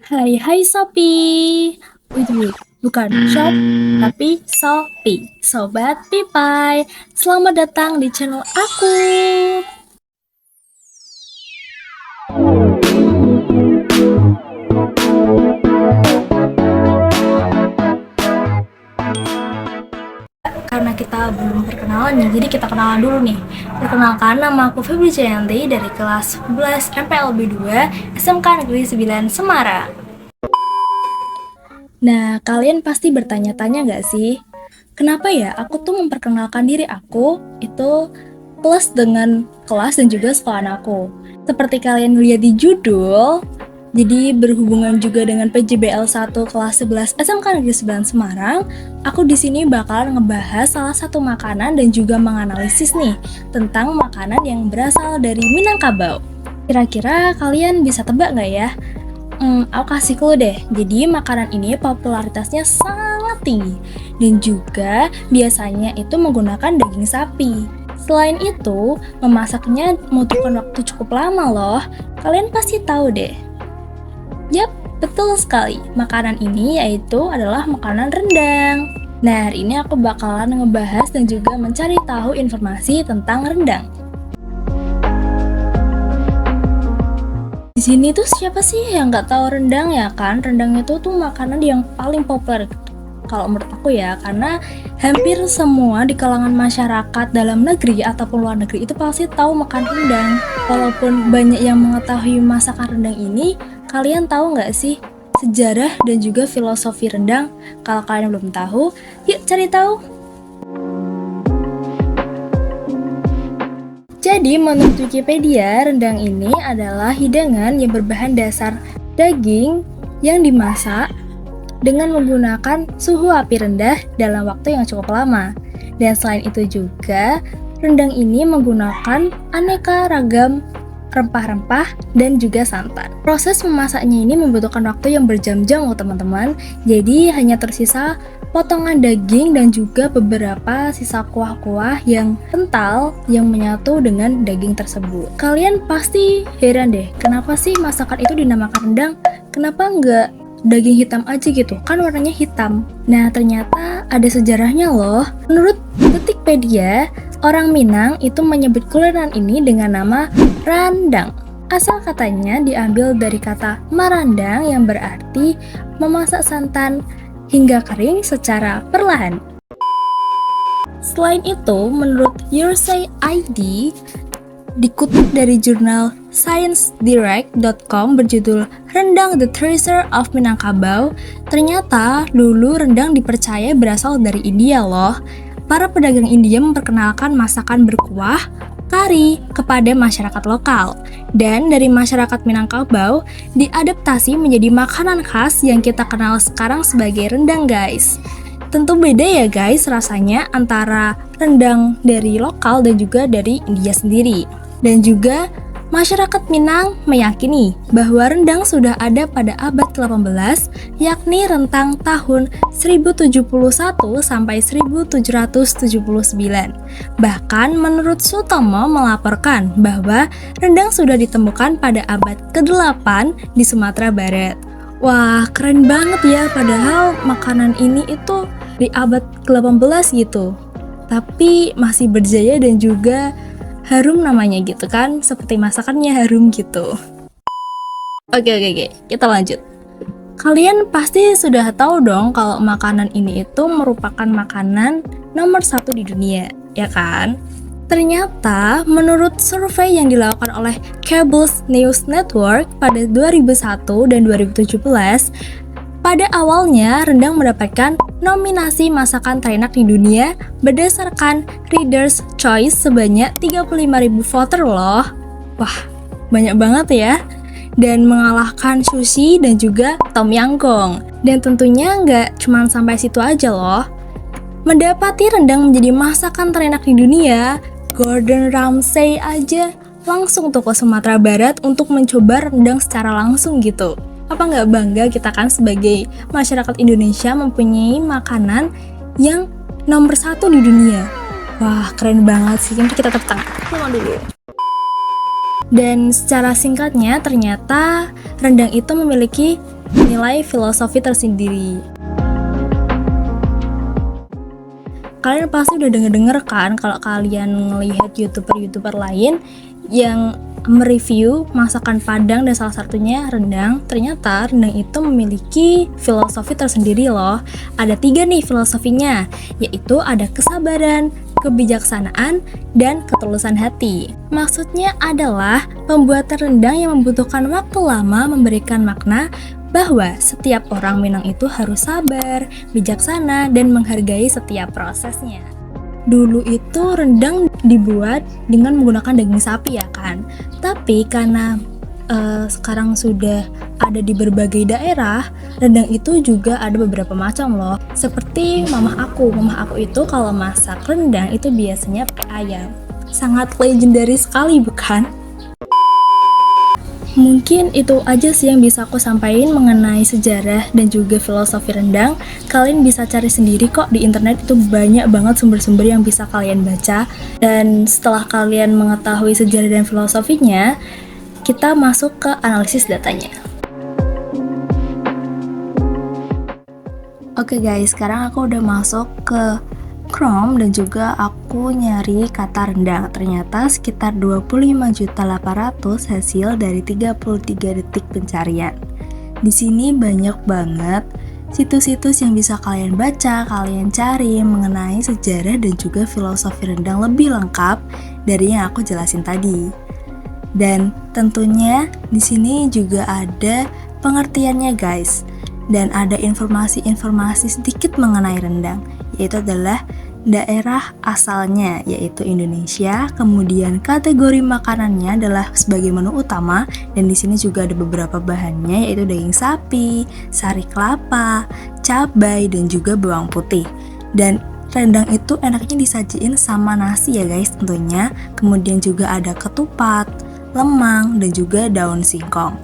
Hai hai Sopi. Wait, bukan shop, tapi Sopi. Sobat Pipai, selamat datang di channel aku. Karena kita belum perkenalan nih, jadi kita kenalan dulu nih. Perkenalkan, nama aku Febri Jayanti dari kelas 11 MPLB 2 SMK Negeri 9 Semarang. Nah, kalian pasti bertanya-tanya gak sih, kenapa ya aku tuh memperkenalkan diri aku itu plus dengan kelas dan juga sekolahan aku. Seperti kalian lihat di judul, jadi berhubungan juga dengan PJBL 1 kelas 11 SMK Negeri 9 Semarang, aku di sini bakal ngebahas salah satu makanan dan juga menganalisis nih tentang makanan yang berasal dari Minangkabau. Kira-kira kalian bisa tebak nggak ya? Aku kasih clue deh. Jadi makanan ini popularitasnya sangat tinggi dan juga biasanya itu menggunakan daging sapi. Selain itu, memasaknya membutuhkan waktu cukup lama loh. Kalian pasti tahu deh. Yap, betul sekali. Makanan ini yaitu adalah makanan rendang. Nah, hari ini aku bakalan ngebahas dan juga mencari tahu informasi tentang rendang. Di sini tuh siapa sih yang nggak tahu rendang ya kan? Rendang itu tuh makanan yang paling populer kalau menurut aku ya, karena hampir semua di kalangan masyarakat dalam negeri ataupun luar negeri itu pasti tahu makan rendang. Walaupun banyak yang mengetahui masakan rendang ini, kalian tahu nggak sih sejarah dan juga filosofi rendang? Kalau kalian belum tahu, yuk cari tahu. Jadi, menurut Wikipedia, rendang ini adalah hidangan yang berbahan dasar daging yang dimasak dengan menggunakan suhu api rendah dalam waktu yang cukup lama. Dan selain itu juga, rendang ini menggunakan aneka ragam rempah-rempah dan juga santan. Proses memasaknya ini membutuhkan waktu yang berjam-jam loh teman-teman. Jadi hanya tersisa potongan daging dan juga beberapa sisa kuah-kuah yang kental yang menyatu dengan daging tersebut. Kalian pasti heran deh, kenapa sih masakan itu dinamakan rendang? Kenapa nggak daging hitam aja gitu? Kan warnanya hitam. Nah, ternyata ada sejarahnya loh. Menurut Detikpedia, orang Minang itu menyebut kulineran ini dengan nama randang. Asal katanya diambil dari kata marandang yang berarti memasak santan hingga kering secara perlahan. Selain itu, menurut Yoursay ID, dikutip dari jurnal ScienceDirect.com berjudul Rendang the Treasure of Minangkabau, ternyata dulu rendang dipercaya berasal dari India loh. Para pedagang India memperkenalkan masakan berkuah, kari kepada masyarakat lokal. Dan dari masyarakat Minangkabau diadaptasi menjadi makanan khas yang kita kenal sekarang sebagai rendang guys. Tentu beda ya guys rasanya antara rendang dari lokal dan juga dari India sendiri. Dan juga masyarakat Minang meyakini bahwa rendang sudah ada pada abad ke-18, yakni rentang tahun 1071 sampai 1779. Bahkan menurut Sutomo melaporkan bahwa rendang sudah ditemukan pada abad ke-8 di Sumatera Barat. Wah, keren banget ya, padahal makanan ini itu di abad ke-18 gitu. Tapi masih berjaya dan juga harum namanya gitu kan, seperti masakannya harum gitu. Oke, kita lanjut. Kalian pasti sudah tahu dong kalau makanan ini itu merupakan makanan nomor 1 di dunia, ya kan? Ternyata menurut survei yang dilakukan oleh Cable News Network pada 2001 dan 2017, pada awalnya rendang mendapatkan nominasi masakan terenak di dunia berdasarkan Reader's Choice sebanyak 35.000 voter loh. Wah, banyak banget ya. Dan mengalahkan sushi dan juga tom yam goong. Dan tentunya nggak cuma sampai situ aja loh. Mendapati rendang menjadi masakan terenak di dunia, Gordon Ramsay aja langsung tuh ke Sumatera Barat untuk mencoba rendang secara langsung gitu. Apa nggak bangga kita kan sebagai masyarakat Indonesia mempunyai makanan yang nomor 1 di dunia. Wah, keren banget sih. Nanti kita tepuk tangan dulu. Dan secara singkatnya ternyata rendang itu memiliki nilai filosofi tersendiri. Kalian pasti udah denger kan kalau kalian ngelihat YouTuber lain yang mereview masakan Padang dan salah satunya rendang. Ternyata rendang itu memiliki filosofi tersendiri loh. Ada 3 nih filosofinya, yaitu ada kesabaran, kebijaksanaan, dan ketulusan hati. Maksudnya adalah pembuatan rendang yang membutuhkan waktu lama memberikan makna bahwa setiap orang Minang itu harus sabar, bijaksana, dan menghargai setiap prosesnya. Dulu itu rendang dibuat dengan menggunakan daging sapi ya kan. Tapi karena sekarang sudah ada di berbagai daerah, rendang itu juga ada beberapa macam loh. Seperti mamah aku itu kalau masak rendang itu biasanya pakai ayam. Sangat legendaris sekali bukan? Mungkin itu aja sih yang bisa aku sampaikan mengenai sejarah dan juga filosofi rendang. Kalian bisa cari sendiri kok di internet, itu banyak banget sumber-sumber yang bisa kalian baca. Dan setelah kalian mengetahui sejarah dan filosofinya, kita masuk ke analisis datanya. Oke guys, sekarang aku udah masuk ke Chrome dan juga aku nyari kata rendang. Ternyata sekitar 25.800.000 hasil dari 33 detik pencarian. Di sini banyak banget situs-situs yang bisa kalian baca, kalian cari mengenai sejarah dan juga filosofi rendang lebih lengkap dari yang aku jelasin tadi. Dan tentunya di sini juga ada pengertiannya guys. Dan ada informasi-informasi sedikit mengenai rendang, yaitu adalah daerah asalnya, yaitu Indonesia, kemudian kategori makanannya adalah sebagai menu utama, dan di sini juga ada beberapa bahannya, yaitu daging sapi, sari kelapa, cabai, dan juga bawang putih. Dan rendang itu enaknya disajiin sama nasi ya guys tentunya, kemudian juga ada ketupat, lemang, dan juga daun singkong.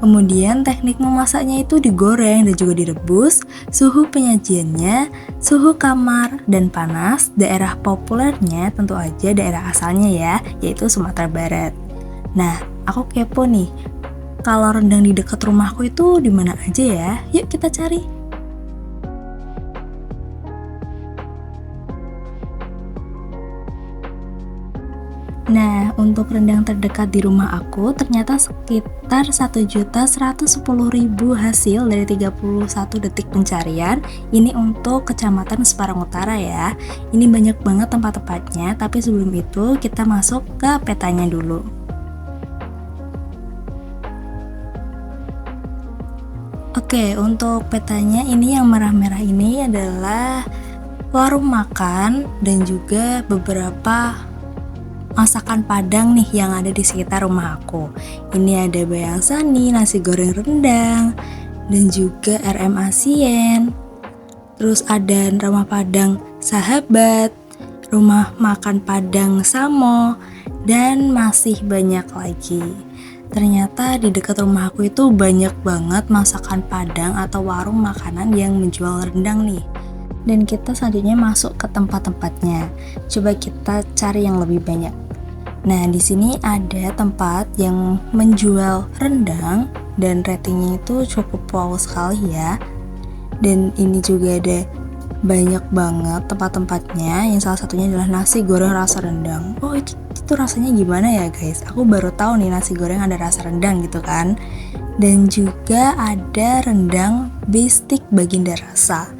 Kemudian teknik memasaknya itu digoreng dan juga direbus, suhu penyajiannya, suhu kamar dan panas, daerah populernya tentu aja daerah asalnya ya, yaitu Sumatera Barat. Nah, aku kepo nih, kalau rendang di dekat rumahku itu di mana aja ya? Yuk kita cari. Nah, untuk rendang terdekat di rumah aku ternyata sekitar 1.110.000 hasil dari 31 detik pencarian. Ini untuk Kecamatan Semarang Utara ya. Ini banyak banget tempat-tempatnya, tapi sebelum itu kita masuk ke petanya dulu. Oke, untuk petanya ini yang merah-merah ini adalah warung makan dan juga beberapa masakan Padang nih yang ada di sekitar rumah aku. Ini ada Bayang Sani, nasi goreng rendang, dan juga RM Asien. Terus ada rumah Padang Sahabat, rumah makan Padang Samo, dan masih banyak lagi. Ternyata di dekat rumah aku itu banyak banget masakan Padang atau warung makanan yang menjual rendang nih. Dan kita selanjutnya masuk ke tempat-tempatnya. Coba kita cari yang lebih banyak. Nah, di sini ada tempat yang menjual rendang dan ratingnya itu cukup wow sekali ya. Dan ini juga ada banyak banget tempat-tempatnya, yang salah satunya adalah nasi goreng rasa rendang. Oh, itu rasanya gimana ya guys? Aku baru tahu nih nasi goreng ada rasa rendang gitu kan. Dan juga ada rendang bistik Baginda Rasa.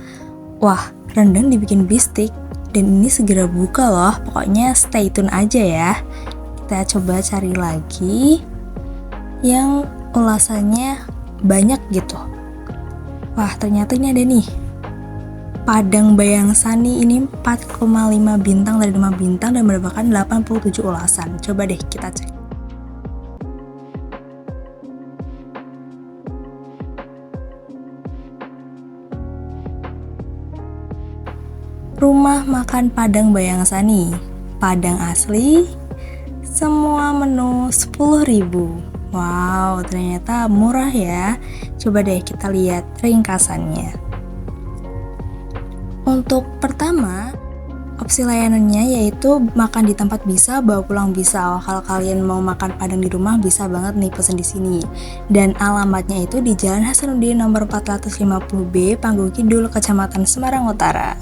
Wah, rendang dibikin bistik dan ini segera buka loh. Pokoknya stay tune aja ya. Kita coba cari lagi yang ulasannya banyak gitu. Wah, ternyata ini ada nih. Padang Bayang Sani ini 4,5 bintang dari 5 bintang dan merupakan 87 ulasan. Coba deh kita cek. Rumah makan Padang Bayang Sani, Padang asli, semua menu 10.000. Wow, ternyata murah ya. Coba deh kita lihat ringkasannya. Untuk pertama, Opsi layanannya yaitu makan di tempat bisa, bawa pulang bisa. Kalau kalian mau makan Padang di rumah bisa banget nih pesen di sini. Dan alamatnya itu di Jalan Hasanuddin nomor 450B, Panggung Kidul, Kecamatan Semarang Utara.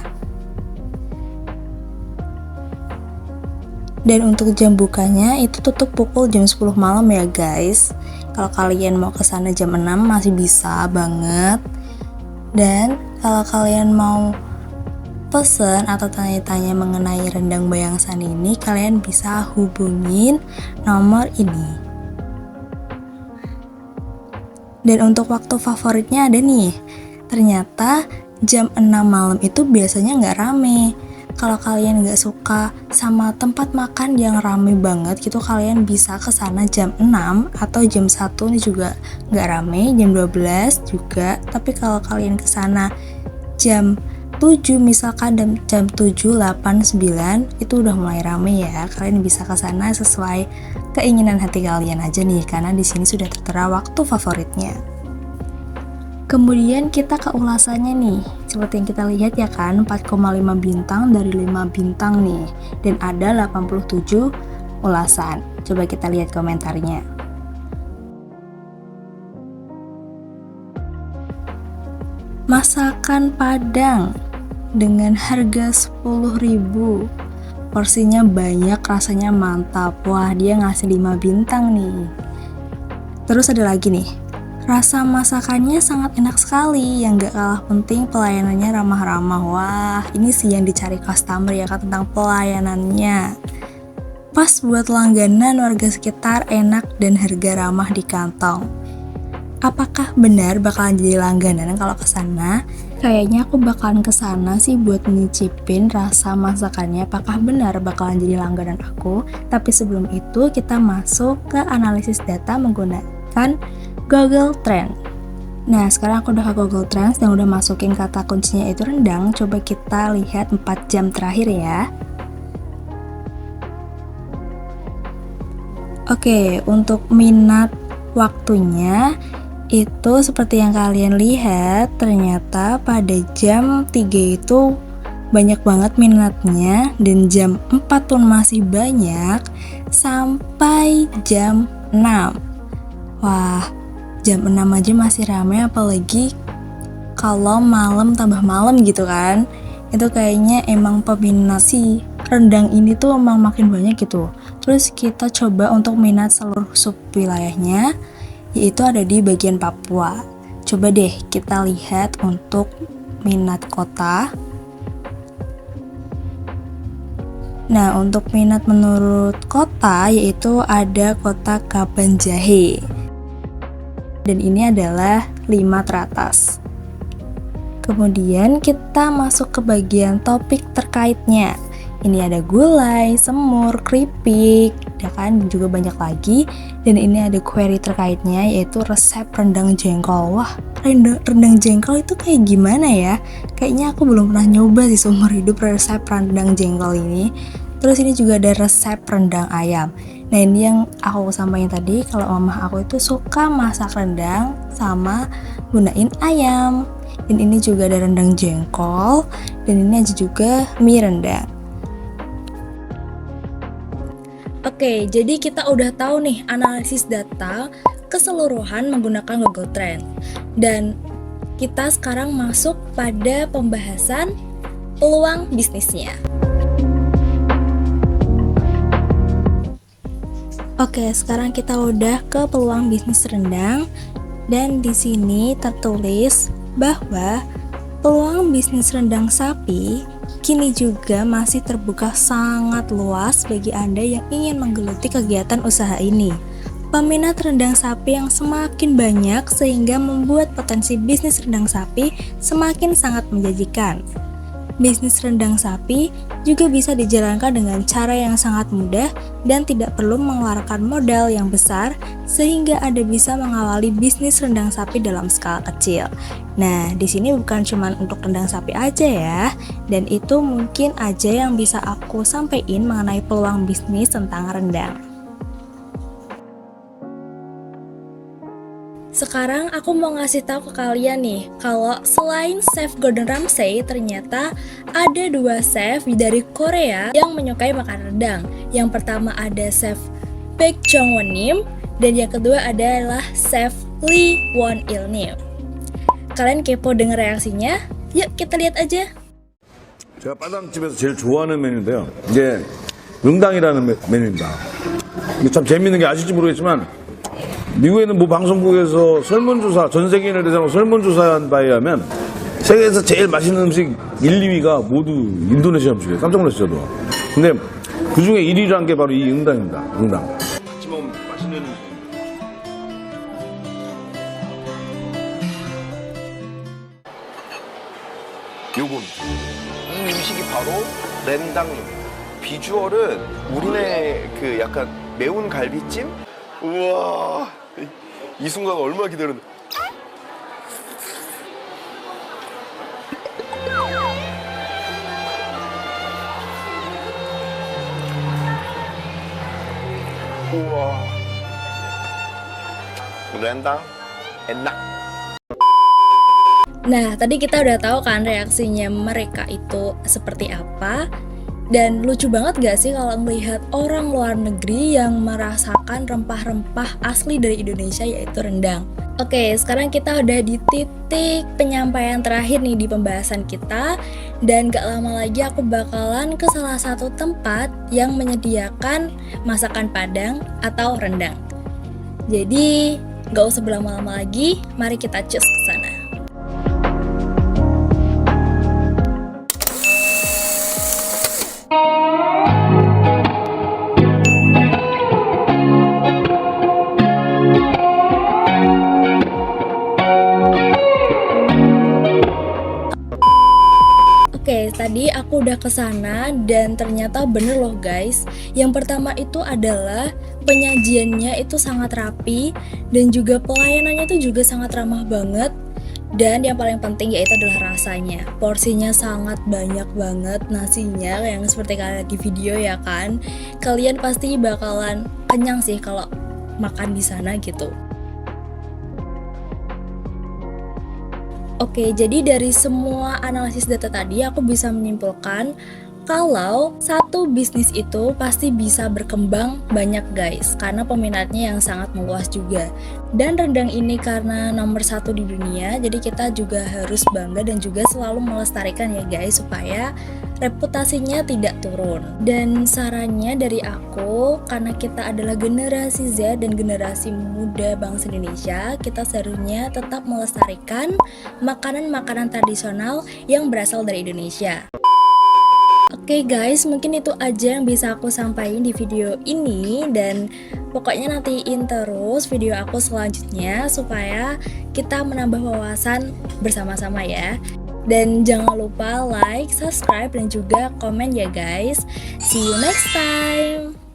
Dan untuk jam bukanya itu tutup pukul jam 10 malam ya guys. Kalau kalian mau ke sana jam 6 masih bisa banget. Dan kalau kalian mau pesen atau tanya-tanya mengenai rendang bayang sani ini, kalian bisa hubungin nomor ini. Dan untuk waktu favoritnya ada nih, ternyata jam 6 malam itu biasanya nggak rame. Kalau kalian nggak suka sama tempat makan yang rame banget gitu, kalian bisa ke sana jam 6 atau jam 1 ini juga nggak rame, jam 12 juga. Tapi kalau kalian ke sana jam 7 misalkan jam 7, 8, 9 itu udah mulai rame ya. Kalian bisa ke sana sesuai keinginan hati kalian aja nih, karena di sini sudah tertera waktu favoritnya. Kemudian kita ke ulasannya nih. Seperti yang kita lihat ya kan, 4,5 bintang dari 5 bintang nih. Dan ada 87 ulasan. Coba kita lihat komentarnya. Masakan Padang dengan harga 10.000, porsinya banyak, rasanya mantap. Wah, dia ngasih 5 bintang nih. Terus ada lagi nih, rasa masakannya sangat enak sekali. Yang gak kalah penting pelayanannya ramah-ramah. Wah, ini sih yang dicari customer ya kan, tentang pelayanannya. Pas buat langganan warga sekitar, enak dan harga ramah di kantong. Apakah benar bakalan jadi langganan kalau ke sana? Kayaknya aku bakalan ke sana sih buat nyicipin rasa masakannya. Apakah benar bakalan jadi langganan aku? Tapi sebelum itu kita masuk ke analisis data menggunakan Google Trend. Nah, sekarang aku udah ke Google Trends dan udah masukin kata kuncinya itu rendang. Coba kita lihat 4 jam terakhir ya. Oke, untuk minat waktunya itu seperti yang kalian lihat, ternyata pada jam 3 itu banyak banget minatnya, dan jam 4 pun masih banyak sampai jam 6. Wah, jam 6 aja masih ramai, apalagi kalau malam tambah malam gitu kan. Itu kayaknya emang peminat si rendang ini tuh emang makin banyak gitu. Terus kita coba untuk minat seluruh sub wilayahnya, yaitu ada di bagian Papua. Coba deh kita lihat untuk minat kota. Nah, untuk minat menurut kota yaitu ada kota Kabanjahe. Dan ini adalah 5 teratas. Kemudian kita masuk ke bagian topik terkaitnya. Ini ada gulai, semur, keripik, ya kan, juga banyak lagi. Dan ini ada query terkaitnya yaitu resep rendang jengkol. Wah, rendang jengkol itu kayak gimana ya? Kayaknya aku belum pernah nyoba sih seumur hidup resep rendang jengkol ini. Terus ini juga ada resep rendang ayam. Nah, ini yang aku sampaikan tadi, kalau mama aku itu suka masak rendang sama gunain ayam. Dan ini juga ada rendang jengkol, dan ini aja juga mie rendang. Oke, jadi kita udah tahu nih analisis data keseluruhan menggunakan Google Trend. Dan kita sekarang masuk pada pembahasan peluang bisnisnya. Oke, sekarang kita udah ke peluang bisnis rendang, dan di sini tertulis bahwa peluang bisnis rendang sapi kini juga masih terbuka sangat luas bagi Anda yang ingin menggeluti kegiatan usaha ini. Peminat rendang sapi yang semakin banyak sehingga membuat potensi bisnis rendang sapi semakin sangat menjanjikan. Bisnis rendang sapi juga bisa dijalankan dengan cara yang sangat mudah dan tidak perlu mengeluarkan modal yang besar, sehingga Anda bisa mengawali bisnis rendang sapi dalam skala kecil. Nah, di sini bukan cuma untuk rendang sapi aja ya, dan itu mungkin aja yang bisa aku sampaikan mengenai peluang bisnis tentang rendang. Sekarang aku mau ngasih tahu ke kalian nih, kalau selain chef Gordon Ramsay, ternyata ada 2 chef dari Korea yang menyukai makan rendang. Yang pertama ada chef Baek Jong Won Nim, dan yang kedua adalah chef Lee Won Il Nim. Kalian kepo denger reaksinya? Yuk kita lihat aja. 제가 빠당집에서 제일 좋아하는 메뉴인데요. 이게 응당이라는 메뉴입니다. 이게 참 재밌는 게 아실지 모르겠지만 미국에는 뭐 방송국에서 설문조사, 전 세계인을 대상으로 설문조사한 바에 의하면 세계에서 제일 맛있는 음식 1, 2위가 모두 인도네시아 음식이에요. 깜짝 놀랐어요, 저도. 근데 그 중에 1위라는 게 바로 이 응당입니다. 응당. 같이 먹으면 맛있는 음식. 요겁니다. 이 음식이 바로 렌당입니다. 비주얼은 우리네 그 약간 매운 갈비찜? 우와, 이 순간 얼마나 기다렸는데. 우와, 렌당 enak. Nah, tadi kita udah tahu kan reaksinya mereka itu seperti apa. Dan lucu banget gak sih kalau melihat orang luar negeri yang merasakan rempah-rempah asli dari Indonesia, yaitu rendang. Oke, sekarang kita udah di titik penyampaian terakhir nih di pembahasan kita. Dan gak lama lagi aku bakalan ke salah satu tempat yang menyediakan masakan Padang atau rendang. Jadi, gak usah berlama-lama lagi, mari kita cus ke sana. Oke, tadi aku udah kesana dan ternyata bener loh guys. Yang pertama itu adalah penyajiannya itu sangat rapi dan juga pelayanannya itu juga sangat ramah banget. Dan yang paling penting yaitu adalah rasanya. Porsinya sangat banyak banget, nasinya yang seperti kalian lihat di video ya kan. Kalian pasti bakalan kenyang sih kalau makan di sana gitu. Oke, jadi dari semua analisis data tadi aku bisa menyimpulkan kalau satu bisnis itu pasti bisa berkembang banyak guys, karena peminatnya yang sangat meluas juga. Dan rendang ini karena nomor 1 di dunia, jadi kita juga harus bangga dan juga selalu melestarikan ya guys, supaya reputasinya tidak turun. Dan sarannya dari aku, karena kita adalah generasi Z dan generasi muda bangsa Indonesia, kita seharusnya tetap melestarikan makanan-makanan tradisional yang berasal dari Indonesia. Oke guys, mungkin itu aja yang bisa aku sampaikan di video ini. Dan pokoknya nantiin terus video aku selanjutnya supaya kita menambah wawasan bersama-sama ya. Dan jangan lupa like, subscribe, dan juga komen ya guys. See you next time.